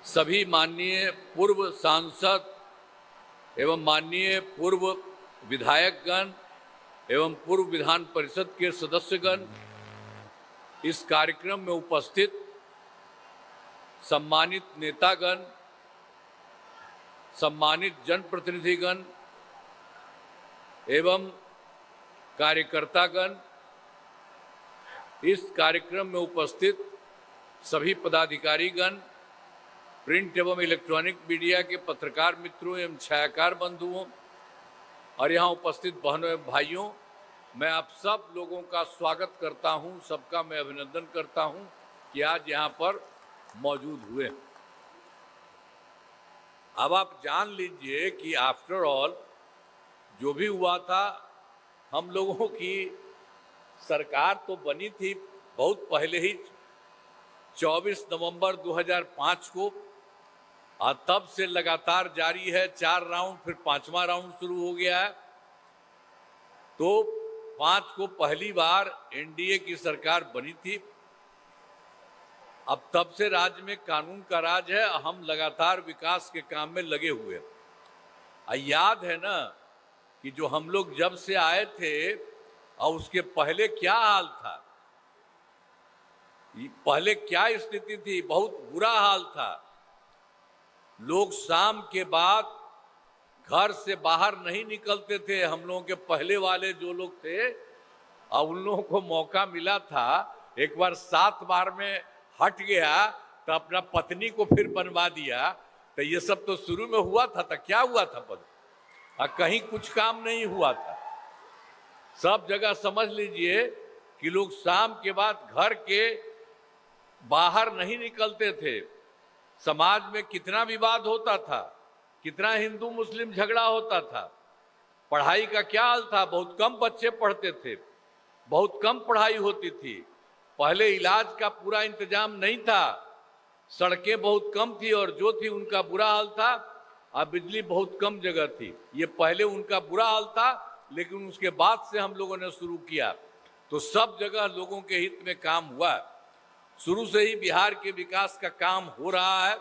सभी माननीय पूर्व सांसद एवं माननीय पूर्व विधायकगण एवं पूर्व विधान परिषद के सदस्यगण, इस कार्यक्रम में उपस्थित सम्मानित नेतागण, सम्मानित जनप्रतिनिधिगण एवं कार्यकर्तागण, इस कार्यक्रम में उपस्थित सभी पदाधिकारीगण, प्रिंट एवं इलेक्ट्रॉनिक मीडिया के पत्रकार मित्रों एवं छायाकार बंधुओं और यहाँ उपस्थित बहनों एवं भाइयों, मैं आप सब लोगों का स्वागत करता हूँ, सबका मैं अभिनंदन करता हूँ कि आज यहाँ पर मौजूद हुए। अब आप जान लीजिए कि आफ्टर ऑल जो भी हुआ था, हम लोगों की सरकार तो बनी थी बहुत पहले ही 24 नवंबर 2005 को, और तब से लगातार जारी है 4 राउंड, फिर 5वां राउंड शुरू हो गया है। तो 5 को पहली बार एनडीए की सरकार बनी थी। अब तब से राज्य में कानून का राज है, हम लगातार विकास के काम में लगे हुए हैं। याद है ना कि जो हम लोग जब से आए थे और उसके पहले क्या हाल था, पहले क्या स्थिति थी, बहुत बुरा हाल था। लोग शाम के बाद घर से बाहर नहीं निकलते थे। हम लोगों के पहले वाले जो लोग थे, और उन लोगों को मौका मिला था, एक बार 7 बार में हट गया तो अपना पत्नी को फिर बनवा दिया। तो ये सब तो शुरू में हुआ था। तो क्या हुआ था पद, कहीं कुछ काम नहीं हुआ था। सब जगह समझ लीजिए कि लोग शाम के बाद घर के बाहर नहीं निकलते थे। समाज में कितना विवाद होता था, कितना हिंदू मुस्लिम झगड़ा होता था। पढ़ाई का क्या हाल था, बहुत कम बच्चे पढ़ते थे, बहुत कम पढ़ाई होती थी। पहले इलाज का पूरा इंतजाम नहीं था, सड़कें बहुत कम थी और जो थी उनका बुरा हाल था। और बिजली बहुत कम जगह थी। ये पहले उनका बुरा हाल था, लेकिन उसके बाद से हम लोगों ने शुरू किया तो सब जगह लोगों के हित में काम हुआ। शुरू से ही बिहार के विकास का काम हो रहा है।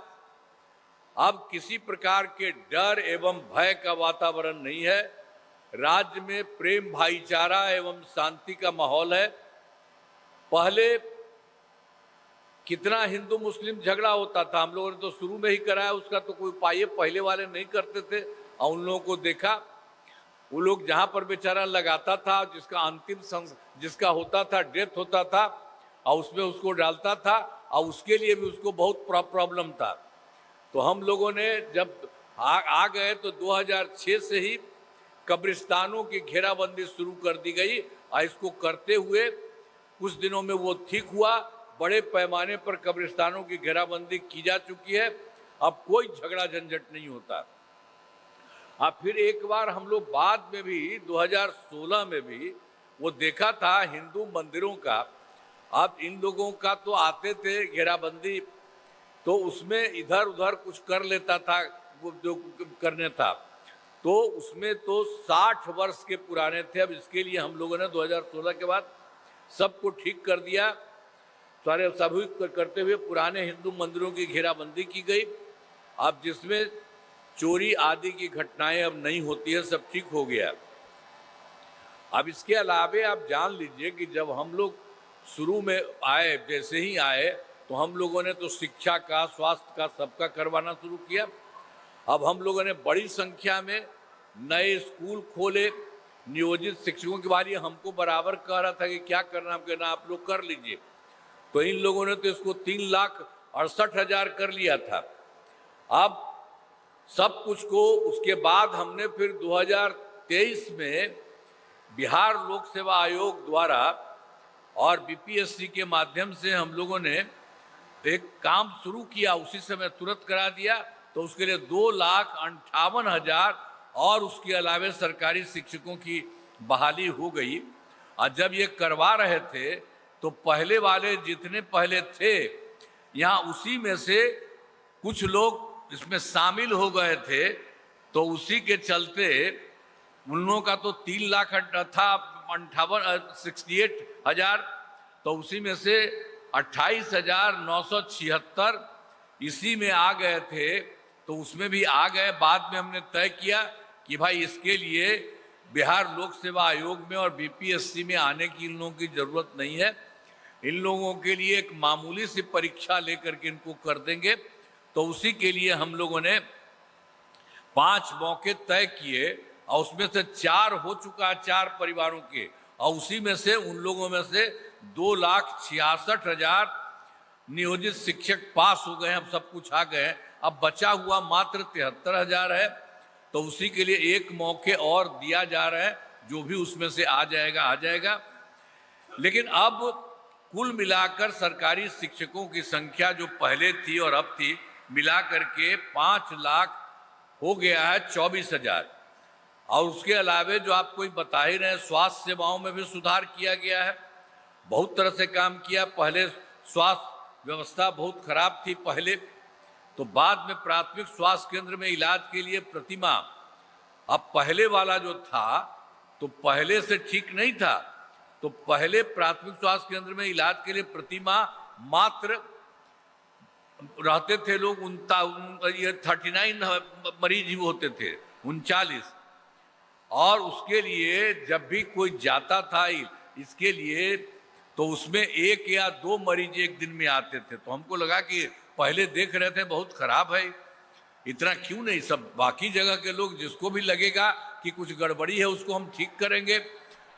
अब किसी प्रकार के डर एवं भय का वातावरण नहीं है। राज्य में प्रेम, भाईचारा एवं शांति का माहौल है। पहले कितना हिंदू मुस्लिम झगड़ा होता था, हम लोगों ने तो शुरू में ही कराया, उसका तो कोई उपाय पहले वाले नहीं करते थे। और उन लोगों को देखा, वो लोग जहां पर बेचारा लगाता था, जिसका होता था, डेथ होता था, और उसमें उसको डालता था, और उसके लिए भी उसको बहुत प्रॉब्लम था। तो हम लोगों ने जब आ गए तो 2006 से ही कब्रिस्तानों की घेराबंदी शुरू कर दी गई। और इसको करते हुए कुछ दिनों में वो ठीक हुआ। बड़े पैमाने पर कब्रिस्तानों की घेराबंदी की जा चुकी है। अब कोई झगड़ा झंझट नहीं होता। अब फिर एक बार हम लोग बाद में भी 2016 में भी वो देखा था हिंदू मंदिरों का। अब इन लोगों का तो आते थे घेराबंदी, तो उसमें इधर उधर कुछ कर लेता था, वो जो करने था, तो उसमें तो 60 वर्ष के पुराने थे। अब इसके लिए हम लोगों ने 2016 के बाद सबको ठीक कर दिया। सारे सभी करते हुए पुराने हिंदू मंदिरों की घेराबंदी की गई। अब जिसमें चोरी आदि की घटनाएं अब नहीं होती है, सब ठीक हो गया। अब इसके अलावे आप जान लीजिए कि जब हम लोग शुरू में आए, जैसे ही आए तो हम लोगों ने तो शिक्षा का, स्वास्थ्य का, सबका करवाना शुरू किया। अब हम लोगों ने बड़ी संख्या में नए स्कूल खोले। नियोजित शिक्षकों की बारी हमको बराबर कह रहा था कि क्या करना, हम कहना आप लोग कर लीजिए। तो इन लोगों ने तो इसको 3,68,000 कर लिया था। अब सब कुछ को उसके बाद हमने फिर 2023 में बिहार लोक सेवा आयोग द्वारा और बीपीएससी के माध्यम से हम लोगों ने एक काम शुरू किया, उसी समय तुरंत करा दिया। तो उसके लिए 2,58,000 और उसके अलावे सरकारी शिक्षकों की बहाली हो गई। और जब ये करवा रहे थे तो पहले वाले जितने पहले थे, यहाँ उसी में से कुछ लोग इसमें शामिल हो गए थे। तो उसी के चलते उन लोगों का तो 3 लाख था, 68,000, तो उसी में से 28,976 इसी में आ गए थे, तो उसमें भी आ गए। बाद में हमने तय किया कि भाई इसके लिए बिहार लोक सेवा आयोग में और बीपीएससी में आने की इन लोगों की जरूरत नहीं है। इन लोगों के लिए एक मामूली सी परीक्षा लेकर के इनको कर देंगे। तो उसी के लिए हम लोगों ने 5 मौके तय किए और उसमें से 4 हो चुका है 4 परिवारों के, और उसी में से उन लोगों में से 2,66,000 नियोजित शिक्षक पास हो गए हैं, अब सब कुछ आ गए। अब बचा हुआ मात्र 73,000 है। तो उसी के लिए एक मौके और दिया जा रहा है, जो भी उसमें से आ जाएगा। लेकिन अब कुल मिलाकर सरकारी शिक्षकों की संख्या जो पहले थी और अब थी, मिला करके 5 लाख हो गया है 24,000। और उसके अलावे जो आप कोई बता ही रहे, स्वास्थ्य सेवाओं में भी सुधार किया गया है, बहुत तरह से काम किया। पहले स्वास्थ्य व्यवस्था बहुत खराब थी पहले, तो बाद में प्राथमिक स्वास्थ्य केंद्र में इलाज के लिए प्रतिमाह, अब पहले वाला जो था तो पहले से ठीक नहीं था। तो पहले प्राथमिक स्वास्थ्य केंद्र में इलाज के लिए प्रतिमाह मात्र रहते थे लोग 39 मरीज ही होते थे, 39। और उसके लिए जब भी कोई जाता था इसके लिए, तो उसमें 1 या 2 मरीज एक दिन में आते थे। तो हमको लगा कि पहले देख रहे थे बहुत खराब है, इतना क्यों नहीं, सब बाकी जगह के लोग जिसको भी लगेगा कि कुछ गड़बड़ी है उसको हम ठीक करेंगे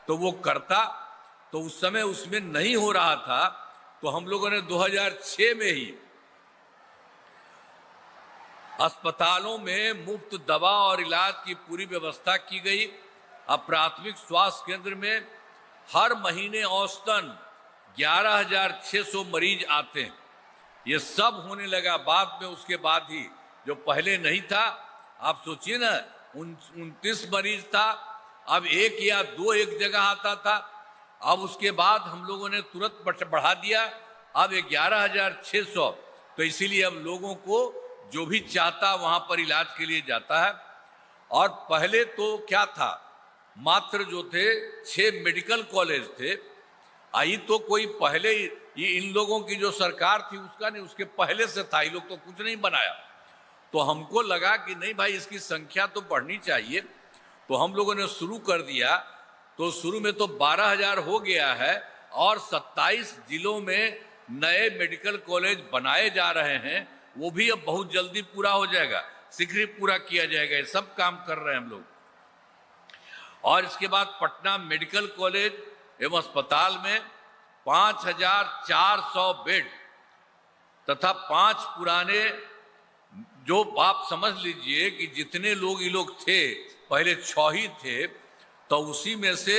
तो वो करता। तो उस समय उसमें नहीं हो रहा था, तो हम लोगों ने 2006 में ही अस्पतालों में मुफ्त दवा और इलाज की पूरी व्यवस्था की गई। अब प्राथमिक स्वास्थ्य केंद्र में हर महीने औसतन 11,600 मरीज आते हैं। ये सब होने लगा बाद में, उसके बाद ही, जो पहले नहीं था। आप सोचिए ना, 29 मरीज था, अब 1 या 2 एक जगह आता था। अब उसके बाद हम लोगों ने तुरंत बढ़ा दिया, अब 11,600। तो इसीलिए अब लोगों को जो भी चाहता वहां पर इलाज के लिए जाता है। और पहले तो क्या था, मात्र जो थे 6 मेडिकल कॉलेज थे। आई तो कोई पहले ये इन लोगों की जो सरकार थी उसका नहीं, उसके पहले से था, ये लोग तो कुछ नहीं बनाया। तो हमको लगा कि नहीं भाई, इसकी संख्या तो बढ़नी चाहिए। तो हम लोगों ने शुरू कर दिया। तो शुरू में तो 12,000 हो गया है, और 27 जिलों में नए मेडिकल कॉलेज बनाए जा रहे हैं। वो भी अब बहुत जल्दी पूरा हो जाएगा, शीघ्र ही पूरा किया जाएगा। ये सब काम कर रहे हैं हम लोग। और इसके बाद पटना मेडिकल कॉलेज एवं अस्पताल में 5,400 बेड तथा 5 पुराने, जो आप समझ लीजिए कि जितने लोग ये लोग थे पहले 6 ही थे, तो उसी में से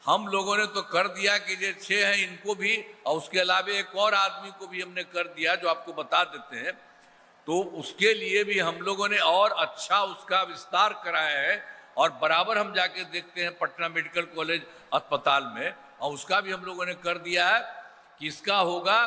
हम लोगों ने तो कर दिया कि ये 6 हैं इनको भी, और उसके अलावे एक और आदमी को भी हमने कर दिया जो आपको बता देते हैं। तो उसके लिए भी हम लोगों ने और अच्छा उसका विस्तार कराया है। और बराबर हम जाके देखते हैं पटना मेडिकल कॉलेज अस्पताल में, और उसका भी हम लोगों ने कर दिया है कि इसका होगा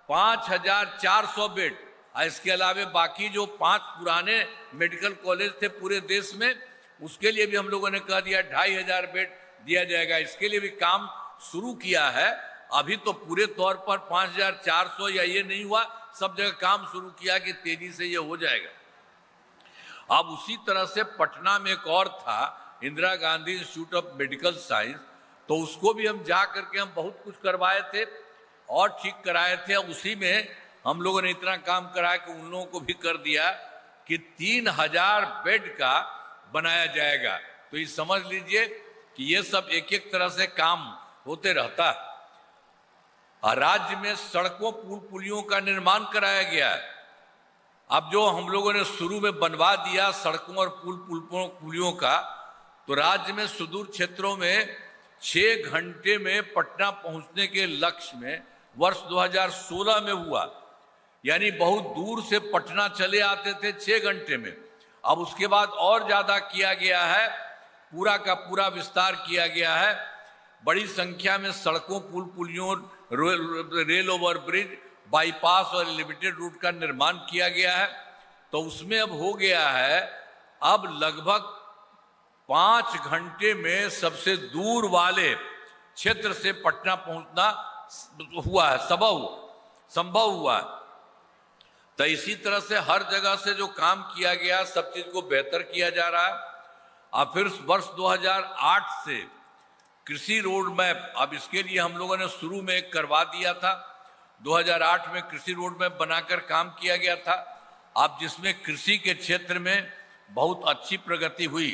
5,400 बेड। और इसके अलावे बाकी जो 5 पुराने मेडिकल कॉलेज थे पूरे देश में, उसके लिए भी हम लोगों ने कह दिया 2,500 बेड दिया जाएगा। इसके लिए भी काम शुरू किया है। अभी तो पूरे तौर पर 5,400 या ये नहीं हुआ, सब जगह काम शुरू किया कि तेजी से ये हो जाएगा। अब उसी तरह से पटना में एक और था, Indira Gandhi institute of medical science, तो उसको भी हम जा करके हम बहुत कुछ करवाए थे और ठीक कराए थे। उसी में हम लोगों ने इतना काम कराया कि उन लोगों को भी कर दिया कि 3,000 बेड का बनाया जाएगा। तो ये समझ लीजिए कि ये सब एक एक तरह से काम होते रहता है। राज्य में सड़कों पुल पुलियों का निर्माण कराया गया है। अब जो हम लोगों ने शुरू में बनवा दिया सड़कों और पुलियों का, तो राज्य में सुदूर क्षेत्रों में 6 घंटे में पटना पहुंचने के लक्ष्य में वर्ष 2016 में हुआ। यानी बहुत दूर से पटना चले आते थे 6 घंटे में। अब उसके बाद और ज्यादा किया गया है, पूरा का पूरा विस्तार किया गया है। बड़ी संख्या में सड़कों पुल पुलियों, रेल ओवर ब्रिज, बाईपास और लिमिटेड रूट का निर्माण किया गया है। तो उसमें अब हो गया है, अब लगभग 5 घंटे में सबसे दूर वाले क्षेत्र से पटना पहुंचना हुआ है, संभव हुआ है। तो इसी तरह से हर जगह से जो काम किया गया सब चीज को बेहतर किया जा रहा है। अब फिर वर्ष 2008 से कृषि रोड मैप, अब इसके लिए हम लोगों ने शुरू में एक करवा दिया था। 2008 में कृषि रोड मैप बनाकर काम किया गया था। अब जिसमें कृषि के क्षेत्र में बहुत अच्छी प्रगति हुई।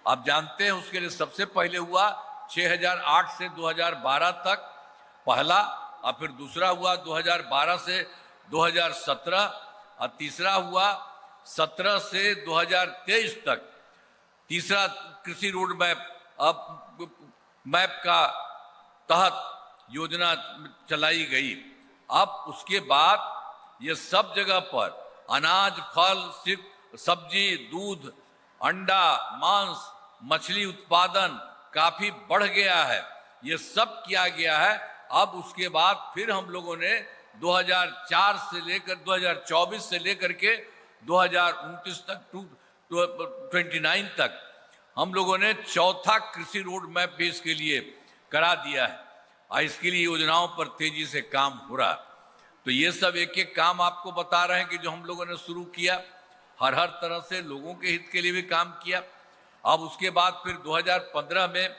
आप जानते हैं उसके लिए सबसे पहले हुआ 2008 से 2012 तक पहला, और फिर दूसरा हुआ 2012 से 2017, और तीसरा हुआ 17 से 2023 तक। तीसरा कृषि रोड मैप अब मैप का तहत योजना चलाई गई। अब उसके बाद ये सब जगह पर अनाज, फल, सब्जी, दूध, अंडा, मांस, मछली उत्पादन काफी बढ़ गया है। ये सब किया गया है। अब उसके बाद फिर हम लोगों ने 2004 से लेकर 2024 से लेकर के 2029 तक 29 तक हम लोगों ने चौथा कृषि रोड मैप भी इसके लिए करा दिया है, और इसके लिए योजनाओं पर तेजी से काम हो रहा है। तो ये सब एक एक काम आपको बता रहे हैं कि जो हम लोगों ने शुरू किया, हर तरह से लोगों के हित के लिए भी काम किया। अब उसके बाद फिर 2015 में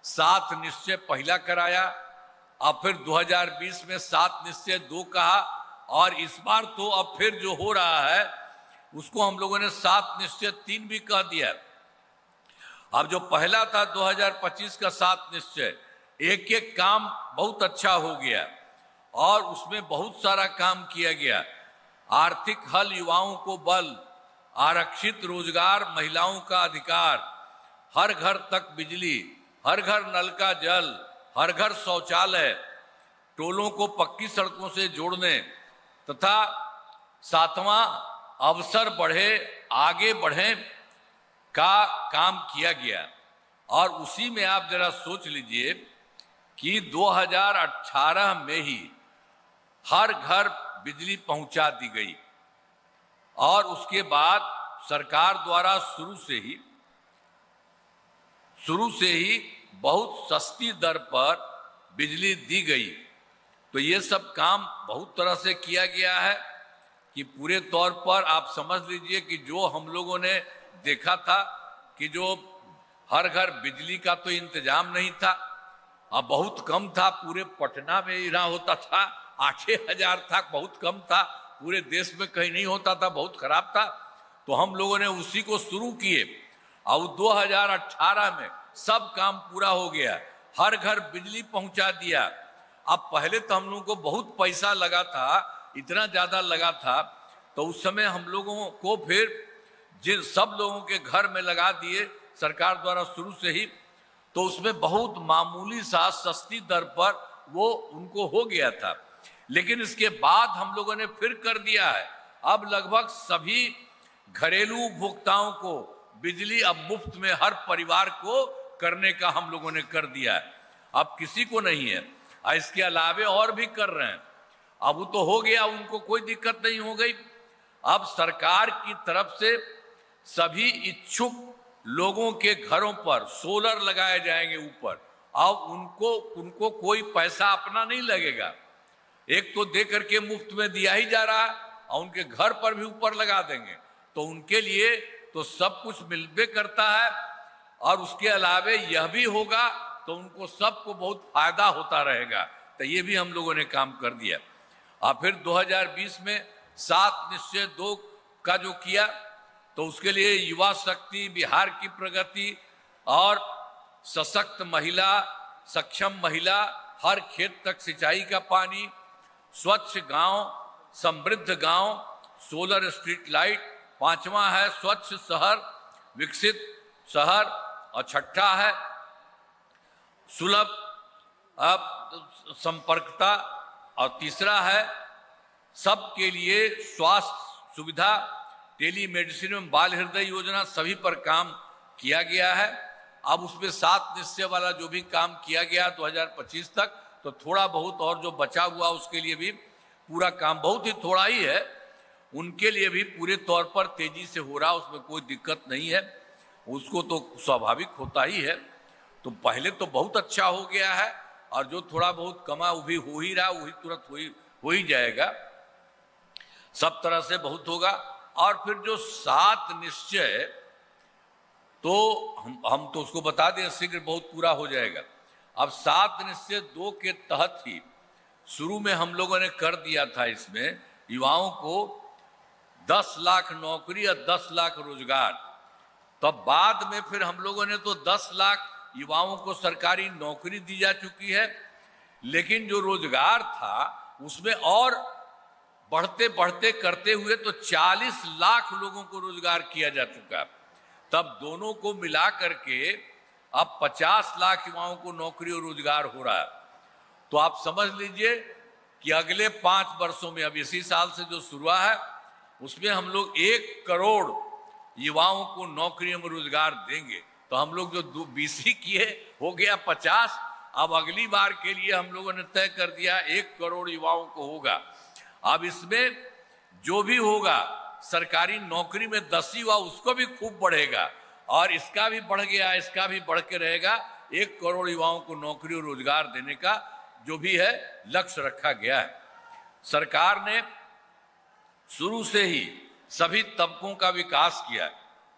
7 निश्चय पहला कराया, अब फिर 2020 में 7 निश्चय 2 कहा, और इस बार तो अब फिर जो हो रहा है उसको हम लोगों ने 7 निश्चय 3 भी कह दिया। अब जो पहला था 2025 का 7 निश्चय, एक एक काम बहुत अच्छा हो गया और उसमें बहुत सारा काम किया गया। आर्थिक हल, युवाओं को बल, आरक्षित रोजगार, महिलाओं का अधिकार, हर घर तक बिजली, हर घर नल का जल, हर घर शौचालय, टोलों को पक्की सड़कों से जोड़ने तथा 7वां अवसर बढ़े आगे बढ़े का काम किया गया। और उसी में आप जरा सोच लीजिए कि 2018 में ही हर घर बिजली पहुंचा दी गई, और उसके बाद सरकार द्वारा शुरू से ही बहुत सस्ती दर पर बिजली दी गई। तो ये सब काम बहुत तरह से किया गया है कि पूरे तौर पर आप समझ लीजिए कि जो हम लोगों ने देखा था कि जो हर घर बिजली का तो इंतजाम नहीं था, अब बहुत कम था, पूरे पटना में ही ना होता था, 8,000 था, बहुत कम था, पूरे देश में कहीं नहीं होता था, बहुत खराब था। तो हम लोगों ने उसी को शुरू किए और 2018 में सब काम पूरा हो गया, हर घर बिजली पहुंचा दिया। अब पहले तो हम लोगों को बहुत पैसा लगा था, इतना ज्यादा लगा था, तो उस समय हम लोगों को फिर जिन सब लोगों के घर में लगा दिए सरकार द्वारा शुरू से ही, तो उसमें बहुत मामूली सा सस्ती दर पर वो उनको हो गया था। लेकिन इसके बाद हम लोगों ने फिर कर दिया है, अब लगभग सभी घरेलू उपभोक्ताओं को बिजली अब मुफ्त में हर परिवार को करने का हम लोगों ने कर दिया है। अब किसी को नहीं है, इसके अलावे और भी कर रहे हैं। अब वो तो हो गया, उनको कोई दिक्कत नहीं हो गई। अब सरकार की तरफ से सभी इच्छुक लोगों के घरों पर सोलर लगाए जाएंगे ऊपर। अब उनको कोई पैसा अपना नहीं लगेगा, एक तो दे करके मुफ्त में दिया ही जा रहा है और उनके घर पर भी ऊपर लगा देंगे, तो उनके लिए तो सब कुछ मिलबे करता है। और उसके अलावे यह भी होगा तो उनको सबको बहुत फायदा होता रहेगा। तो ये भी हम लोगों ने काम कर दिया। और फिर 2020 में 7 निश्चय 2 का जो किया, तो उसके लिए युवा शक्ति, बिहार की प्रगति और सशक्त महिला, सक्षम महिला, हर खेत तक सिंचाई का पानी, स्वच्छ गांव, समृद्ध गांव, सोलर स्ट्रीट लाइट, 5वां है स्वच्छ शहर, विकसित शहर, और 6ठा है सुलभ संपर्कता, और तीसरा है सबके लिए स्वास्थ्य सुविधा, टेलीमेडिसिन में बाल हृदय योजना, सभी पर काम किया गया है। अब उसमें 7 निश्चय वाला जो भी काम किया गया 2025 तक, तो थोड़ा बहुत और जो बचा हुआ उसके लिए भी पूरा काम, बहुत ही थोड़ा ही है, उनके लिए भी पूरे तौर पर तेजी से हो रहा, उसमें कोई दिक्कत नहीं है। उसको तो स्वाभाविक होता ही है। तो पहले तो बहुत अच्छा हो गया है, और जो थोड़ा बहुत कमा वो भी हो ही रहा, वही तुरंत हो ही जाएगा। सब तरह से बहुत होगा। और फिर जो 7 निश्चय, तो हम तो उसको बता दें, शीघ्र बहुत पूरा हो जाएगा। अब 7 निश्चय 2 के तहत ही शुरू में हम लोगों ने कर दिया था, इसमें युवाओं को 10 लाख नौकरी और 10 लाख रोजगार। तब बाद में फिर हम लोगों ने तो 10 लाख युवाओं को सरकारी नौकरी दी जा चुकी है, लेकिन जो रोजगार था उसमें और बढ़ते बढ़ते करते हुए तो 40 लाख लोगों को रोजगार किया जा चुका। तब दोनों को मिला करके अब 50 लाख युवाओं को नौकरी और रोजगार हो रहा है। तो आप समझ लीजिए कि अगले 5 वर्षों में, अब इसी साल से जो शुरू है, उसमें हम लोग 1 करोड़ युवाओं को नौकरी और रोजगार देंगे। तो हम लोग जो बीसी किए हो गया 50, अब अगली बार के लिए हम लोगों ने तय कर दिया 1 करोड़ युवाओं को होगा। अब इसमें जो भी होगा सरकारी नौकरी में 10 युवा, उसको भी खूब बढ़ेगा, और इसका भी बढ़ गया, इसका भी बढ़ के रहेगा। 1 करोड़ युवाओं को नौकरी और रोजगार देने का जो भी है लक्ष्य रखा गया है। सरकार ने शुरू से ही सभी तबकों का विकास किया है,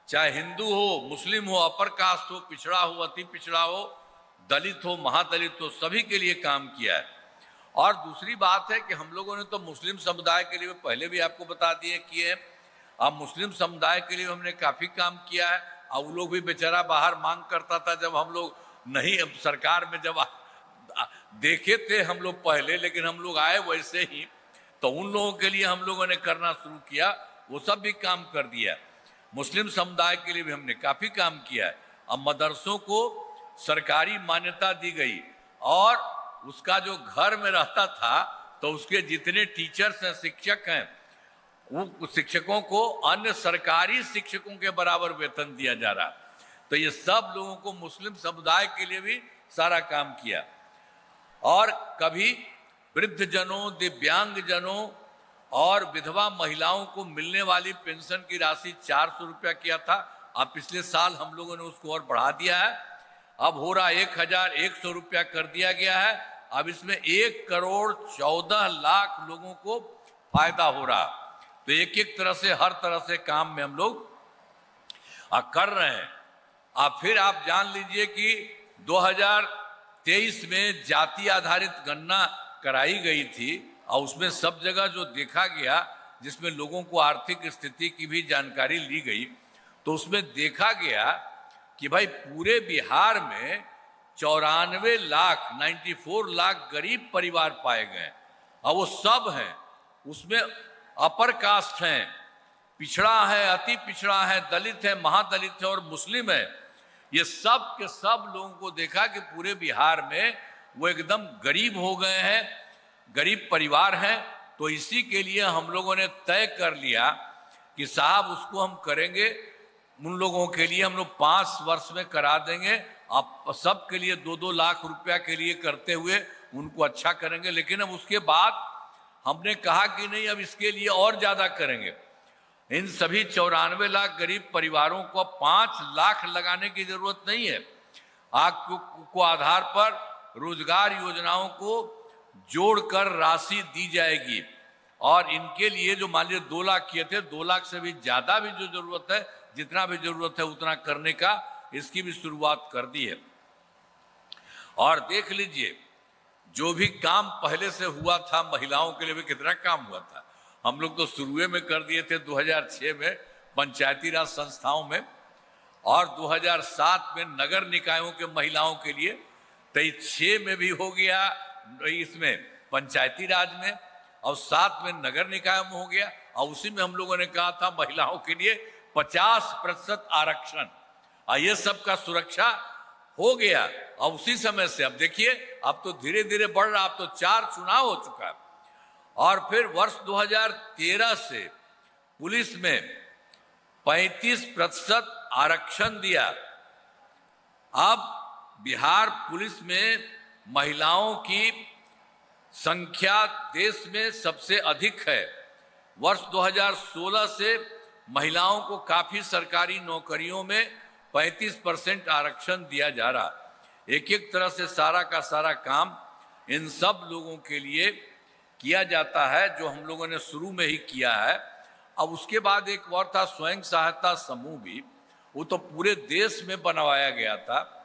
चाहे हिंदू हो, मुस्लिम हो, अपर कास्ट हो, पिछड़ा हो, अति पिछड़ा हो, दलित हो, महादलित हो, सभी के लिए काम किया है। और दूसरी बात है कि हम लोगों ने तो मुस्लिम समुदाय के लिए पहले भी आपको बता दिए किए हैं। अब मुस्लिम समुदाय के लिए हमने काफी काम किया है। अब वो लोग भी बेचारा बाहर मांग करता था, जब हम लोग नहीं, अब सरकार में जब देखे थे हम लोग पहले, लेकिन हम लोग आए वैसे ही, तो उन लोगों के लिए हम लोगों ने करना शुरू किया, वो सब भी काम कर दिया। मुस्लिम समुदाय के लिए भी हमने काफी काम किया है। अब मदरसों को सरकारी मान्यता दी गई, और उसका जो घर में रहता था तो उसके जितने टीचर्स हैं, शिक्षक हैं, वो शिक्षकों को अन्य सरकारी शिक्षकों के बराबर वेतन दिया जा रहा। तो ये सब लोगों को, मुस्लिम समुदाय के लिए भी सारा काम किया। और कभी वृद्ध जनों, दिव्यांग जनों और विधवा महिलाओं को मिलने वाली पेंशन की राशि 400 रुपया किया था। अब पिछले साल हम लोगों ने उसको और बढ़ा दिया है, अब हो रहा 1100 रुपया कर दिया गया है। अब इसमें 1 करोड़ 14 लाख लोगों को फायदा हो रहा। तो एक एक तरह से, हर तरह से काम में हम लोग कर रहे हैं। अब फिर आप जान लीजिए कि 2023 में जाति आधारित गणना कराई गई थी, और उसमें सब जगह जो देखा गया, जिसमें लोगों को आर्थिक स्थिति की भी जानकारी ली गई, तो उसमें देखा गया कि भाई पूरे बिहार में 94 लाख गरीब परिवार पाए गए, और वो सब हैं, उसमें अपर कास्ट हैं, पिछड़ा है, अति पिछड़ा है, दलित है, महादलित है और मुस्लिम है। ये सब के सब लोगों को देखा कि पूरे बिहार में वो एकदम गरीब हो गए हैं, गरीब परिवार हैं। तो इसी के लिए हम लोगों ने तय कर लिया कि साहब उसको हम करेंगे, उन लोगों के लिए हम लोग 5 वर्ष में करा देंगे। आप सबके लिए 2-2 लाख रुपया के लिए करते हुए उनको अच्छा करेंगे। लेकिन अब उसके बाद हमने कहा कि नहीं, अब इसके लिए और ज्यादा करेंगे। इन सभी 94 लाख गरीब परिवारों को 5 लाख लगाने की जरूरत नहीं है। आपको आधार पर रोजगार योजनाओं को जोड़कर राशि दी जाएगी, और इनके लिए जो मान लीजिए 2 लाख किए थे, 2 लाख से भी ज्यादा भी जो जरूरत है, जितना भी जरूरत है उतना करने का, इसकी भी शुरुआत कर दी है। और देख लीजिए जो भी काम पहले से हुआ था महिलाओं के लिए भी कितना काम हुआ था। हम लोग तो शुरू में कर दिए थे 2006 में पंचायती राज संस्थाओं में, और 2007 में नगर निकायों के महिलाओं के लिए, 6 में भी हो गया इसमें पंचायती राज में, और 7 में नगर निकायों में हो गया। और उसी में हम लोगों ने कहा था महिलाओं के लिए 50% आरक्षण, और ये सबका सुरक्षा हो गया। और उसी समय से अब देखिए, अब तो धीरे धीरे बढ़ रहा, अब तो 4 चुनाव हो चुका है। और फिर वर्ष 2013 से पुलिस में 35% आरक्षण दिया। अब बिहार पुलिस में महिलाओं की संख्या देश में सबसे अधिक है। वर्ष 2016 से महिलाओं को काफी सरकारी नौकरियों में 35% आरक्षण दिया जा रहा। एक एक तरह से सारा का सारा काम इन सब लोगों के लिए किया जाता है, जो हम लोगों ने शुरू में ही किया है। अब उसके बाद एक और था स्वयं सहायता समूह भी, वो तो पूरे देश में बनवाया गया था।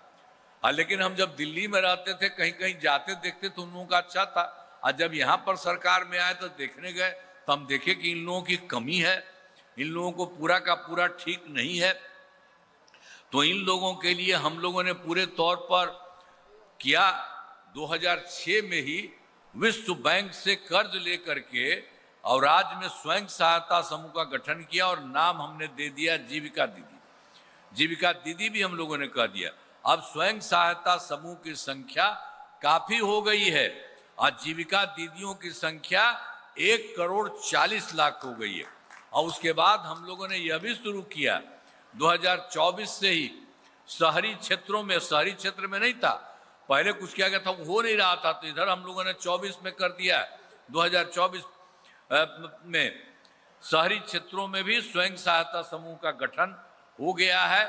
लेकिन हम जब दिल्ली में रहते थे, कहीं कहीं जाते देखते तो उन लोगों का अच्छा था, और जब यहाँ पर सरकार में आए तो देखने गए तो हम देखे कि इन लोगों की कमी है, इन लोगों को पूरा का पूरा ठीक नहीं है। तो इन लोगों के लिए हम लोगों ने पूरे तौर पर किया। 2006 में ही विश्व बैंक से कर्ज लेकर के और राज्य में स्वयं सहायता समूह का गठन किया, और नाम हमने दे दिया जीविका दीदी। जीविका दीदी भी हम लोगों ने कह दिया। अब स्वयं सहायता समूह की संख्या काफी हो गई है, और जीविका दीदियों की संख्या 1,40,00,000 हो गई है। और उसके बाद हम लोगों ने यह भी शुरू किया 2024 से ही शहरी क्षेत्रों में, शहरी क्षेत्र में नहीं था पहले, कुछ किया गया था, हो नहीं रहा था, तो इधर हम लोगों ने 24 में कर दिया। 2024 में शहरी क्षेत्रों में भी स्वयं सहायता समूह का गठन हो गया है।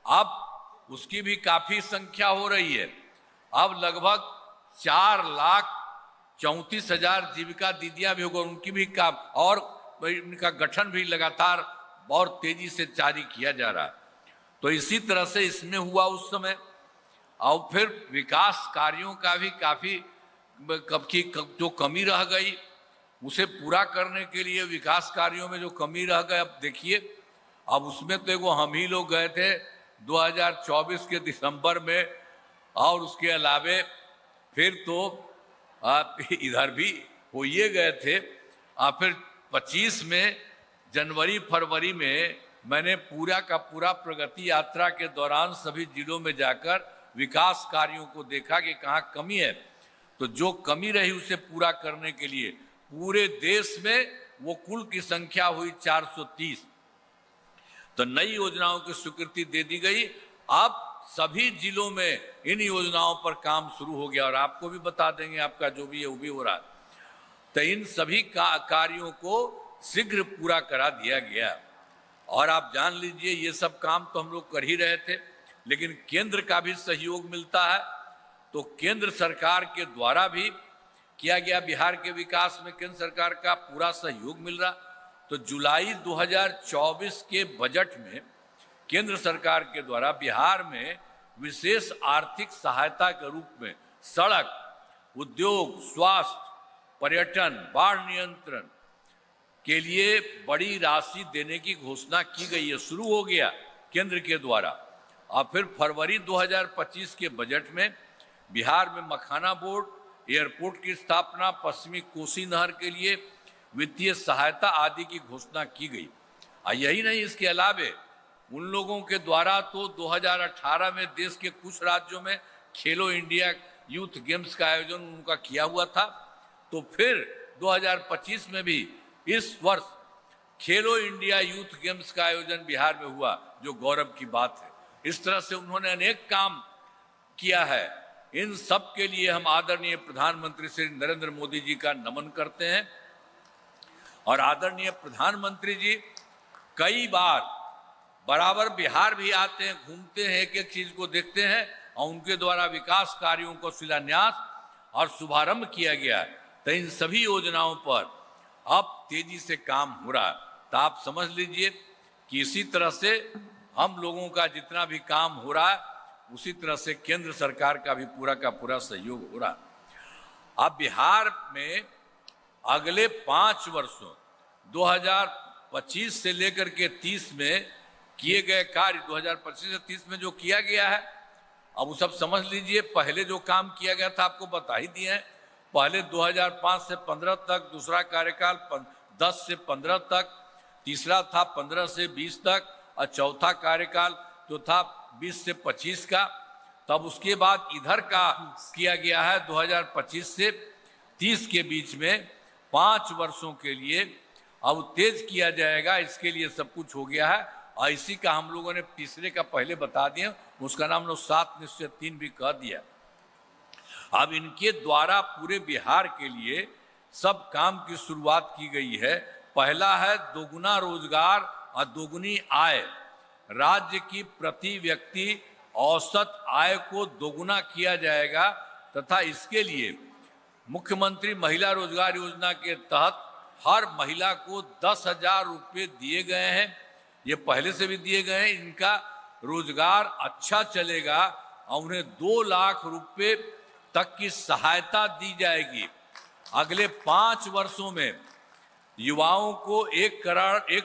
अब उसकी भी काफी संख्या हो रही है। अब लगभग 4,34,000 जीविका दीदियां भी होगा, उनकी भी काम और इनका गठन भी लगातार और तेजी से जारी किया जा रहा है। तो इसी तरह से इसमें हुआ उस समय। और फिर विकास कार्यों का भी काफी जो कमी रह गई, उसे पूरा करने के लिए विकास कार्यों में जो कमी रह गई, अब देखिए, अब उसमें तो वो हम ही लोग गए थे 2024 के दिसंबर में, और उसके अलावे फिर तो इधर भी हो ये गए थे। फिर 25 में जनवरी फरवरी में मैंने पूरा का पूरा प्रगति यात्रा के दौरान सभी जिलों में जाकर विकास कार्यों को देखा कि कहाँ कमी है। तो जो कमी रही उसे पूरा करने के लिए पूरे देश में वो कुल की संख्या हुई 430। तो नई योजनाओं की स्वीकृति दे दी गई। अब सभी जिलों में इन योजनाओं पर काम शुरू हो गया, और आपको भी बता देंगे, आपका जो भी है वो भी हो रहा है। तो इन सभी कार्यों को शीघ्र पूरा करा दिया गया। और आप जान लीजिए, ये सब काम तो हम लोग कर ही रहे थे, लेकिन केंद्र का भी सहयोग मिलता है। तो केंद्र सरकार के द्वारा भी किया गया, बिहार के विकास में केंद्र सरकार का पूरा सहयोग मिल रहा। तो जुलाई 2024 के बजट में केंद्र सरकार के द्वारा बिहार में विशेष आर्थिक सहायता के रूप में सड़क, उद्योग, स्वास्थ्य, पर्यटन, बाढ़ नियंत्रण के लिए बड़ी राशि देने की घोषणा की गई है। शुरू हो गया केंद्र के द्वारा। और फिर फरवरी 2025 के बजट में बिहार में मखाना बोर्ड, एयरपोर्ट की स्थापना, पश्चिमी कोसी नहर के लिए वित्तीय सहायता आदि की घोषणा की गई। और यही नहीं, इसके अलावे उन लोगों के द्वारा तो 2018 में देश के कुछ राज्यों में खेलो इंडिया यूथ गेम्स का आयोजन उनका किया हुआ था। तो फिर 2025 में भी इस वर्ष खेलो इंडिया यूथ गेम्स का आयोजन बिहार में हुआ, जो गौरव की बात है। इस तरह से उन्होंने अनेक काम किया है। इन सब के लिए हम आदरणीय प्रधानमंत्री श्री नरेंद्र मोदी जी का नमन करते हैं। और आदरणीय प्रधानमंत्री जी कई बार बराबर बिहार भी आते हैं, घूमते हैं, एक एक चीज को देखते हैं, और उनके द्वारा विकास कार्यों को शिलान्यास और शुभारंभ किया गया। तो इन सभी योजनाओं पर अब तेजी से काम हो रहा है। तो आप समझ लीजिए कि इसी तरह से हम लोगों का जितना भी काम हो रहा है, उसी तरह से केंद्र सरकार का भी पूरा का पूरा सहयोग हो रहा है। अब बिहार में अगले 5 वर्षों 2025 से लेकर के 30 में किए गए कार्य, 2025 से 30 में जो किया गया है, अब वो सब समझ लीजिए। पहले जो काम किया गया था आपको बता ही दिए हैं। पहले 2005 से 15 तक, दूसरा कार्यकाल 10 से 15 तक, तीसरा था 15 से 20 तक, और चौथा कार्यकाल जो था 20 से 25 का। तब उसके बाद इधर का किया गया है 2025 से 30 के बीच में 5 वर्षों के लिए अब तेज किया जाएगा। इसके लिए सब कुछ हो गया है, और इसी का हम लोगों ने तीसरे का पहले बता दिया, उसका नाम लोग 7 निश्चय 3 भी कह दिया। अब इनके द्वारा पूरे बिहार के लिए सब काम की शुरुआत की गई है। पहला है दोगुना रोजगार और दोगुनी आय। राज्य की प्रति व्यक्ति औसत आय को दोगुना किया जाएगा, तथा इसके लिए मुख्यमंत्री महिला रोजगार योजना के तहत हर महिला को 10,000 रुपये दिए गए हैं। ये पहले से भी दिए गए हैं। इनका रोजगार अच्छा चलेगा और उन्हें 2 लाख रुपये तक की सहायता दी जाएगी। अगले 5 वर्षों में युवाओं को 1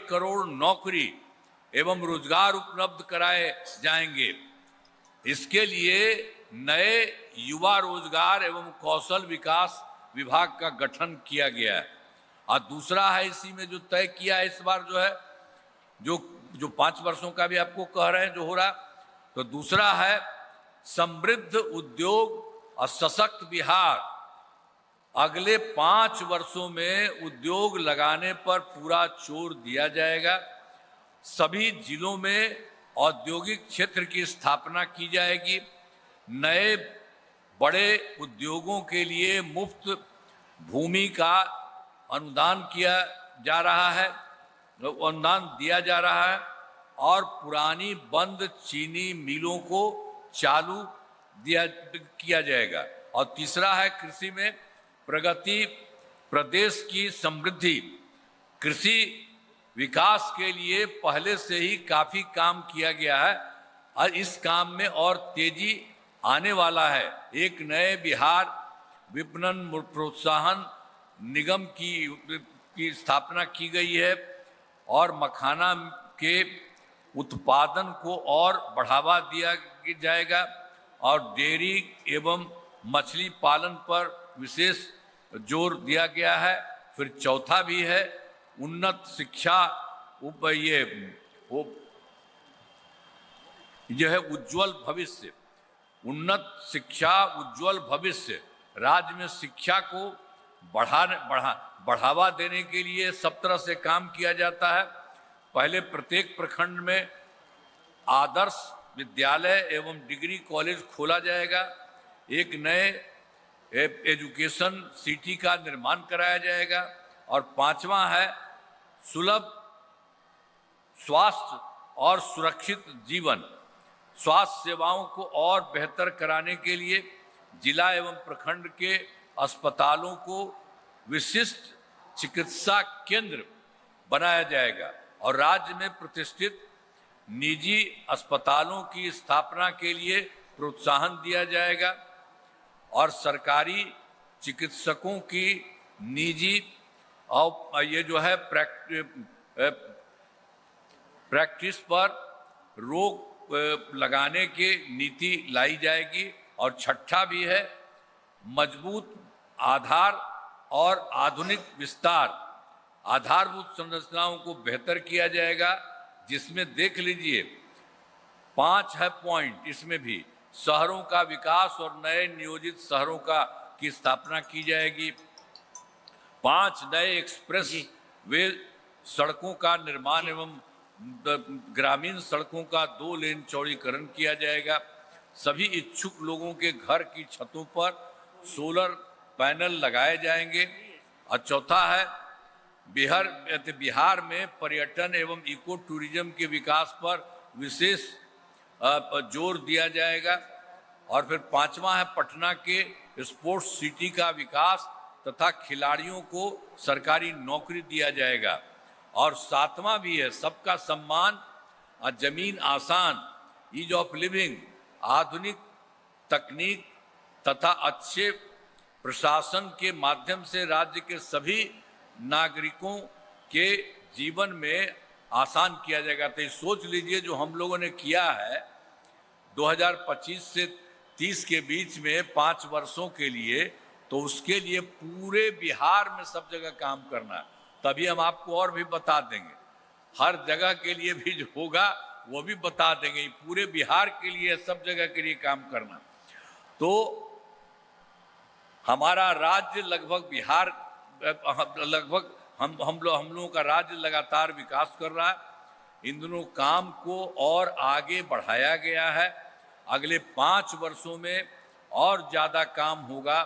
करोड़ नौकरी एवं रोजगार उपलब्ध कराए जाएंगे। इसके लिए नए युवा रोजगार एवं कौशल विकास विभाग का गठन किया गया है। और दूसरा है इसी में जो तय किया है इस बार जो है जो 5 वर्षों का भी आपको कह रहे हैं जो हो रहा, तो दूसरा है समृद्ध उद्योग और सशक्त बिहार। अगले 5 वर्षों में उद्योग लगाने पर पूरा जोर दिया जाएगा। सभी जिलों में औद्योगिक क्षेत्र की स्थापना की जाएगी। नए बड़े उद्योगों के लिए मुफ्त भूमि का अनुदान किया जा रहा है, अनुदान दिया जा रहा है और पुरानी बंद चीनी मिलों को चालू किया जाएगा। और तीसरा है कृषि में प्रगति, प्रदेश की समृद्धि। कृषि विकास के लिए पहले से ही काफी काम किया गया है और इस काम में और तेजी आने वाला है। एक नए बिहार विपणन प्रोत्साहन निगम की स्थापना की गई है और मखाना के उत्पादन को और बढ़ावा दिया जाएगा और डेयरी एवं मछली पालन पर विशेष जोर दिया गया है। फिर चौथा भी है उन्नत शिक्षा, यह है उज्जवल भविष्य। उन्नत शिक्षा, उज्जवल भविष्य। राज्य में शिक्षा को बढ़ावा देने के लिए सब तरह से काम किया जाता है। पहले प्रत्येक प्रखंड में आदर्श विद्यालय एवं डिग्री कॉलेज खोला जाएगा। एक नए एजुकेशन सिटी का निर्माण कराया जाएगा। और 5वां है सुलभ स्वास्थ्य और सुरक्षित जीवन। स्वास्थ्य सेवाओं को और बेहतर कराने के लिए जिला एवं प्रखंड के अस्पतालों को विशिष्ट चिकित्सा केंद्र बनाया जाएगा और राज्य में प्रतिष्ठित निजी अस्पतालों की स्थापना के लिए प्रोत्साहन दिया जाएगा और सरकारी चिकित्सकों की निजी और ये जो है प्रैक्टिस पर रोक लगाने की नीति लाई जाएगी। और छठा भी है मजबूत आधार और आधुनिक विस्तार। आधारभूत संरचनाओं को बेहतर किया जाएगा, जिसमें देख लीजिए 5 है पॉइंट। इसमें भी शहरों का विकास और नए नियोजित शहरों की स्थापना की जाएगी। 5 नए एक्सप्रेस वे सड़कों का निर्माण एवं ग्रामीण सड़कों का 2 लेन चौड़ीकरण किया जाएगा। सभी इच्छुक लोगों के घर की छतों पर सोलर पैनल लगाए जाएंगे। और चौथा है बिहार में पर्यटन एवं इको टूरिज्म के विकास पर विशेष जोर दिया जाएगा। और फिर 5वां है पटना के स्पोर्ट्स सिटी का विकास तथा खिलाड़ियों को सरकारी नौकरी दिया जाएगा। और 7वां भी है सबका सम्मान, जमीन आसान, ईज ऑफ लिविंग, आधुनिक तकनीक तथा अच्छे प्रशासन के माध्यम से राज्य के सभी नागरिकों के जीवन में आसान किया जाएगा। तो सोच लीजिए जो हम लोगों ने किया है 2025 से 30 के बीच में 5 वर्षों के लिए, तो उसके लिए पूरे बिहार में सब जगह काम करना है। तभी हम आपको और भी बता देंगे, हर जगह के लिए भी जो होगा वो भी बता देंगे। पूरे बिहार के लिए सब जगह के लिए काम करना। तो हमारा राज्य लगभग बिहार लगभग हम लोगों का राज्य लगातार विकास कर रहा है। इन दोनों काम को और आगे बढ़ाया गया है। अगले 5 वर्षों में और ज़्यादा काम होगा,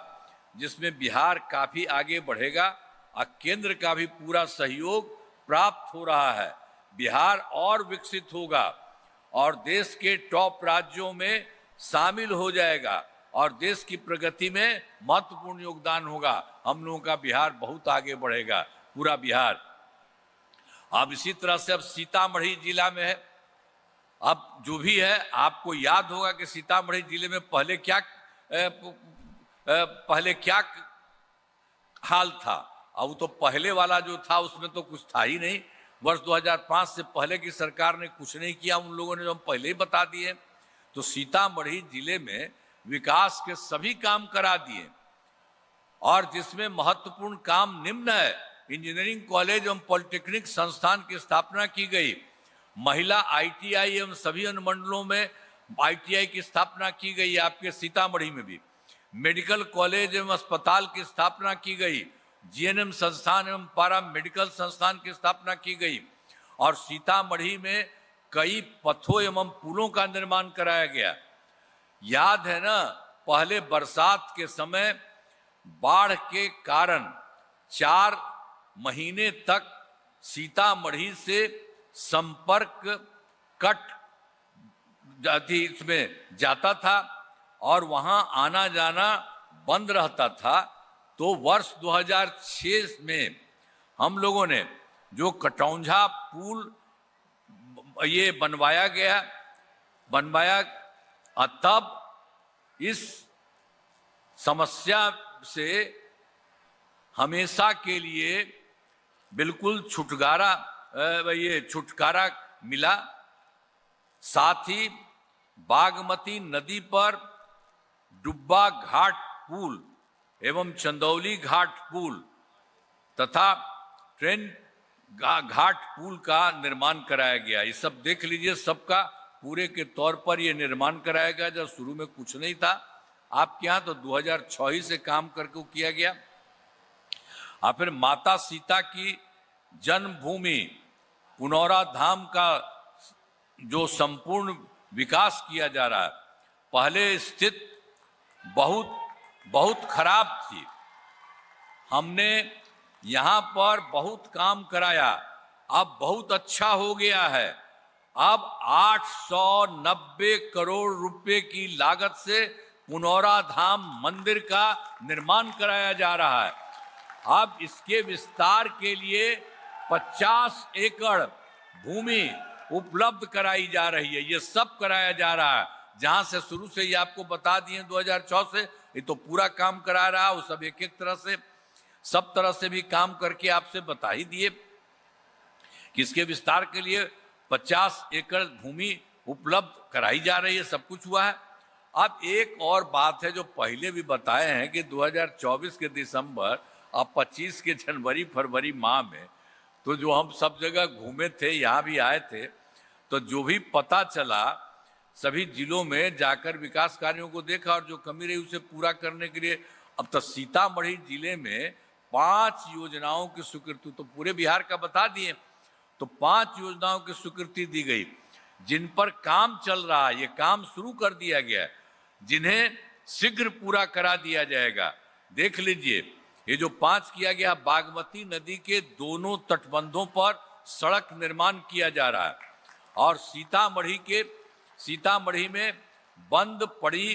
जिसमें बिहार काफ़ी आगे बढ़ेगा और केंद्र का भी पूरा सहयोग प्राप्त हो रहा है। बिहार और विकसित होगा और देश के टॉप राज्यों में शामिल हो जाएगा। और देश की प्रगति में महत्वपूर्ण योगदान होगा। हम लोगों का बिहार बहुत आगे बढ़ेगा, पूरा बिहार। अब इसी तरह से अब सीतामढ़ी जिला में है, अब जो भी है आपको याद होगा कि सीतामढ़ी जिले में पहले क्या हाल था। अब तो पहले वाला जो था उसमें तो कुछ था ही नहीं। वर्ष 2005 से पहले की सरकार ने कुछ नहीं किया, उन लोगों ने जो हम पहले ही बता दिए। तो सीतामढ़ी जिले में विकास के सभी काम करा दिए, और जिसमें महत्वपूर्ण काम निम्न है: इंजीनियरिंग कॉलेज एवं पॉलिटेक्निक संस्थान की स्थापना की गई, महिला ITI एवं सभी अनुमंडलों में ITI की स्थापना की गई, आपके सीतामढ़ी में भी मेडिकल कॉलेज एवं अस्पताल की स्थापना की गई, GNM संस्थान एवं पारा मेडिकल संस्थान की स्थापना की गई, और सीतामढ़ी में कई पथों एवं पुलों का निर्माण कराया गया। याद है ना, पहले बरसात के समय बाढ़ के कारण 4 महीने तक सीतामढ़ी से संपर्क कट इसमें जाता था और वहां आना जाना बंद रहता था। तो वर्ष 2006 में हम लोगों ने जो कटौंझा पुल ये बनवाया, तब इस समस्या से हमेशा के लिए बिल्कुल छुटकारा मिला। साथ ही बागमती नदी पर डुब्बा घाट पुल एवं चंदौली घाट पुल तथा ट्रेन घाट पुल का निर्माण कराया गया। ये सब देख लीजिए, सबका पूरे के तौर पर ये निर्माण कराया गया। जब शुरू में कुछ नहीं था आपके यहाँ, तो 2006 से काम करके किया गया। और फिर माता सीता की जन्मभूमि पुनौरा धाम का जो संपूर्ण विकास किया जा रहा है। पहले स्थिति बहुत खराब थी, हमने यहाँ पर बहुत काम कराया, अब बहुत अच्छा हो गया है। अब 890 करोड़ रुपए की लागत से पुनौरा धाम मंदिर का निर्माण कराया जा रहा है। अब इसके विस्तार के लिए 50 एकड़ भूमि उपलब्ध कराई जा रही है। ये सब कराया जा रहा है, जहां से शुरू से ही आपको बता दिए 2004 से ये तो पूरा काम करा रहा है। वो सब एक तरह से सब तरह से भी काम करके आपसे बता ही दिए कि इसके विस्तार के लिए 50 एकड़ भूमि उपलब्ध कराई जा रही है। सब कुछ हुआ है। अब एक और बात है जो पहले भी बताए हैं कि 2024 के दिसंबर और 25 के जनवरी फरवरी माह में तो जो हम सब जगह घूमे थे, यहाँ भी आए थे, तो जो भी पता चला सभी जिलों में जाकर विकास कार्यों को देखा और जो कमी रही उसे पूरा करने के लिए अब तक सीतामढ़ी जिले में 5 योजनाओं की स्वीकृति, तो पूरे बिहार का बता दिए, तो 5 योजनाओं की स्वीकृति दी गई जिन पर काम चल रहा है। ये काम शुरू कर दिया गया है, जिन्हें शीघ्र पूरा करा दिया जाएगा। देख लीजिए, ये जो 5 किया गया, बागमती नदी के दोनों तटबंधों पर सड़क निर्माण किया जा रहा है, और सीतामढ़ी में बंद पड़ी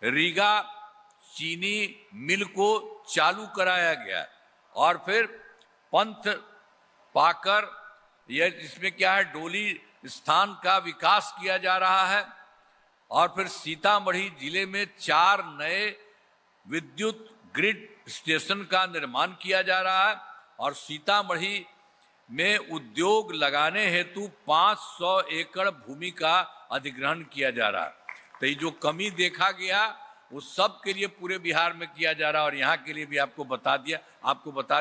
रीगा चीनी मिल को चालू कराया गया, और फिर पंथ पाकर यह इसमें क्या है, डोली स्थान का विकास किया जा रहा है। और फिर सीतामढ़ी जिले में 4 नए विद्युत ग्रिड स्टेशन का निर्माण किया जा रहा है, और सीतामढ़ी में उद्योग लगाने हेतु 500 एकड़ भूमि का अधिग्रहण किया जा रहा है। तो ये जो कमी देखा गया वो सब के लिए पूरे बिहार में किया जा रहा है, और यहाँ के लिए भी आपको बता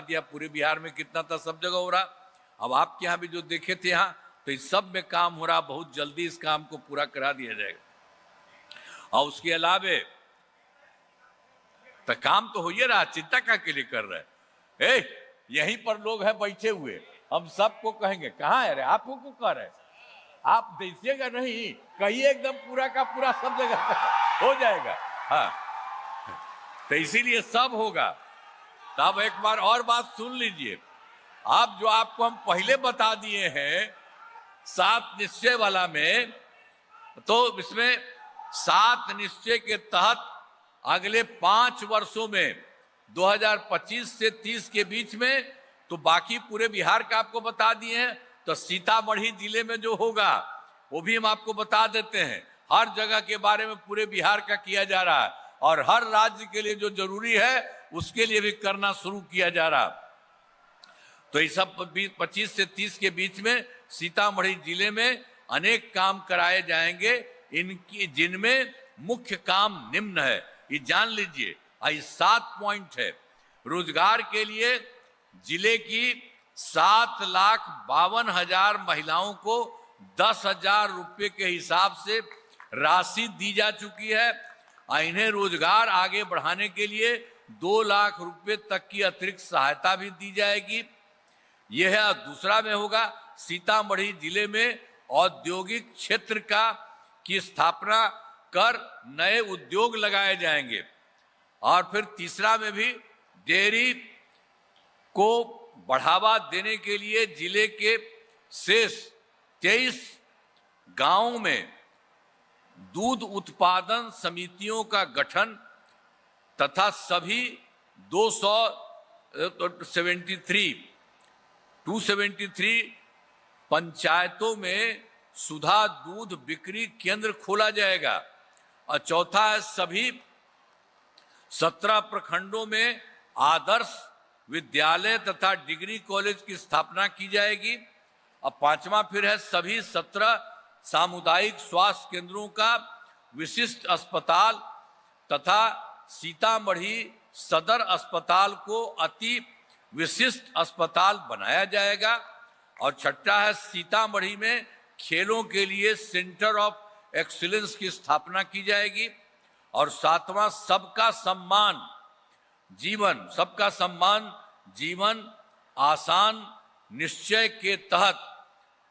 दिया पूरे बिहार में कितना था, सब जगह हो रहा। अब आपके यहाँ भी जो देखे थे यहाँ, तो इस सब में काम हो रहा, बहुत जल्दी इस काम को पूरा करा दिया जाएगा। और उसके अलावे तो काम तो हो ही रहा, चिंता क्या के लिए कर रहे हैं? यहीं पर लोग हैं बैठे हुए, हम सबको कहेंगे कहाँ है रे, आपको को कह रहे, आप दीजिएगा नहीं, कहिए एकदम पूरा का पूरा सब जगह हो जाएगा। हाँ, तो इसीलिए सब होगा। तब एक बार और बात सुन लीजिए, आप जो आपको हम पहले बता दिए हैं 7 निश्चय वाला में, तो इसमें 7 निश्चय के तहत अगले 5 वर्षों में 2025 से 30 के बीच में, तो बाकी पूरे बिहार का आपको बता दिए हैं। तो सीतामढ़ी जिले में जो होगा वो भी हम आपको बता देते हैं। हर जगह के बारे में पूरे बिहार का किया जा रहा है और हर राज्य के लिए जो जरूरी है उसके लिए भी करना शुरू किया जा रहा। तो ये सब 25 से 30 के बीच में सीतामढ़ी जिले में अनेक काम कराए जाएंगे, इनकी जिनमें मुख्य काम निम्न है, ये जान लीजिए। 7 पॉइंट है। रोजगार के लिए जिले की 7,52,000 महिलाओं को 10,000 रुपये के हिसाब से राशि दी जा चुकी है। इन्हें रोजगार आगे बढ़ाने के लिए 2 लाख रुपए तक की अतिरिक्त सहायता भी दी जाएगी। यह है। दूसरा में होगा सीतामढ़ी जिले में औद्योगिक क्षेत्र की स्थापना कर नए उद्योग लगाए जाएंगे। और फिर तीसरा में भी डेयरी को बढ़ावा देने के लिए जिले के शेष 23 गांवों में दूध उत्पादन समितियों का गठन तथा सभी 273 पंचायतों में सुधा दूध बिक्री केंद्र खोला जाएगा। और चौथा है सभी 17 प्रखंडों में आदर्श विद्यालय तथा डिग्री कॉलेज की स्थापना की जाएगी। और पांचवा फिर है सभी 17 सामुदायिक स्वास्थ्य केंद्रों का विशिष्ट अस्पताल तथा सीतामढ़ी सदर अस्पताल को अति विशिष्ट अस्पताल बनाया जाएगा। और छठा है सीतामढ़ी में खेलों के लिए सेंटर ऑफ एक्सीलेंस की स्थापना की जाएगी। और सातवां सबका सम्मान जीवन आसान निश्चय के तहत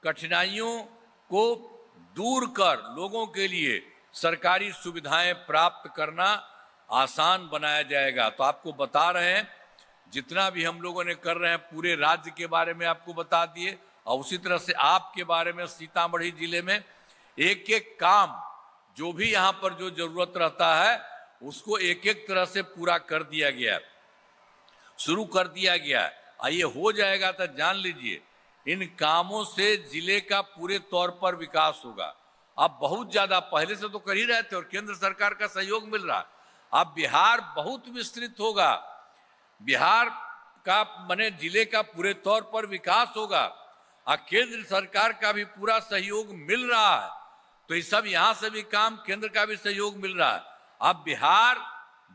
कठिनाइयों को दूर कर लोगों के लिए सरकारी सुविधाएं प्राप्त करना आसान बनाया जाएगा। तो आपको बता रहे हैं जितना भी हम लोगों ने कर रहे हैं पूरे राज्य के बारे में आपको बता दिए। और उसी तरह से आपके बारे में सीतामढ़ी जिले में एक एक काम जो भी यहाँ पर जो जरूरत रहता है उसको एक एक तरह से पूरा कर दिया गया, शुरू कर दिया गया। आइए हो जाएगा तो जान लीजिए इन कामों से जिले का पूरे तौर पर विकास होगा। अब बहुत ज्यादा पहले से तो कर ही रहे थे और केंद्र सरकार का सहयोग मिल रहा। अब बिहार बहुत विस्तृत होगा, बिहार का माने जिले का पूरे तौर पर विकास होगा और केंद्र सरकार का भी पूरा सहयोग मिल रहा है। तो ये सब यहाँ से भी काम केंद्र का भी सहयोग मिल रहा है। अब बिहार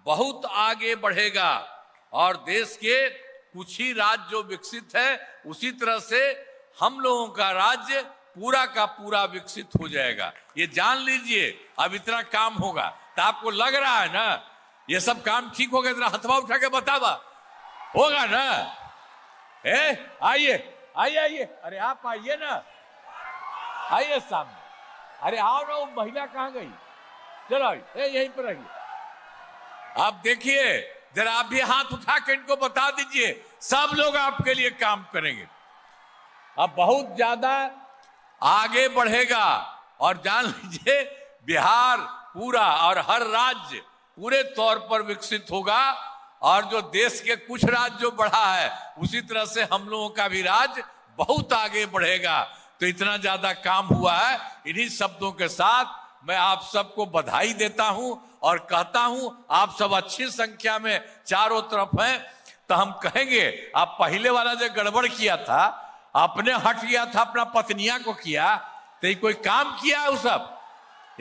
बहुत आगे बढ़ेगा और देश के कुछ ही राज्य जो विकसित है उसी तरह से हम लोगों का राज्य पूरा का पूरा विकसित हो जाएगा। ये जान लीजिए अब इतना काम होगा। तो आपको लग रहा है ना ये सब काम ठीक होगा? इतना हथवा उठा के बतावा होगा ना? आइए आइए आइए, अरे आप आइए ना, आइए सामने। अरे आओ ना, वो महिला कहाँ गई? चलो यहीं पर रहिए। आप देखिए जरा आप भी हाथ उठा के इनको बता दीजिए, सब लोग आपके लिए काम करेंगे। अब बहुत ज्यादा आगे बढ़ेगा और जान लीजिए बिहार पूरा और हर राज्य पूरे तौर पर विकसित होगा। और जो देश के कुछ राज्य जो बढ़ा है उसी तरह से हम लोगों का भी राज्य बहुत आगे बढ़ेगा। तो इतना ज्यादा काम हुआ है। इन्हीं शब्दों के साथ मैं आप सबको बधाई देता हूं और कहता हूं आप सब अच्छी संख्या में चारों तरफ हैं। तो हम कहेंगे आप पहले वाला जो गड़बड़ किया था, आपने हट गया था अपना पत्नियां को किया, तो ये कोई काम किया है? वो सब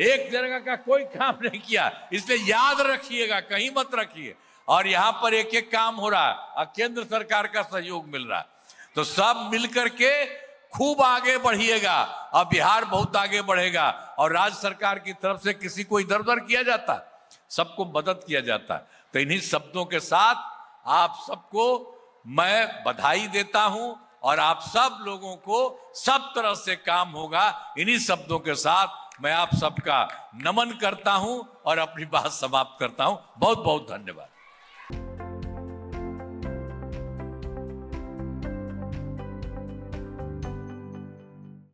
एक जगह का कोई काम नहीं किया। इसलिए याद रखिएगा, कहीं मत रखिए। और यहाँ पर एक एक काम हो रहा है और केंद्र सरकार का सहयोग मिल रहा है। तो सब मिलकर के खूब आगे बढ़िएगा और बिहार बहुत आगे बढ़ेगा। और राज्य सरकार की तरफ से किसी को इधर उधर किया जाता, सबको मदद किया जाता। तो इन्हीं शब्दों के साथ आप सबको मैं बधाई देता हूं और आप सब लोगों को सब तरह से काम होगा। इन्हीं शब्दों के साथ मैं आप सबका नमन करता हूं और अपनी बात समाप्त करता हूं। बहुत बहुत धन्यवाद।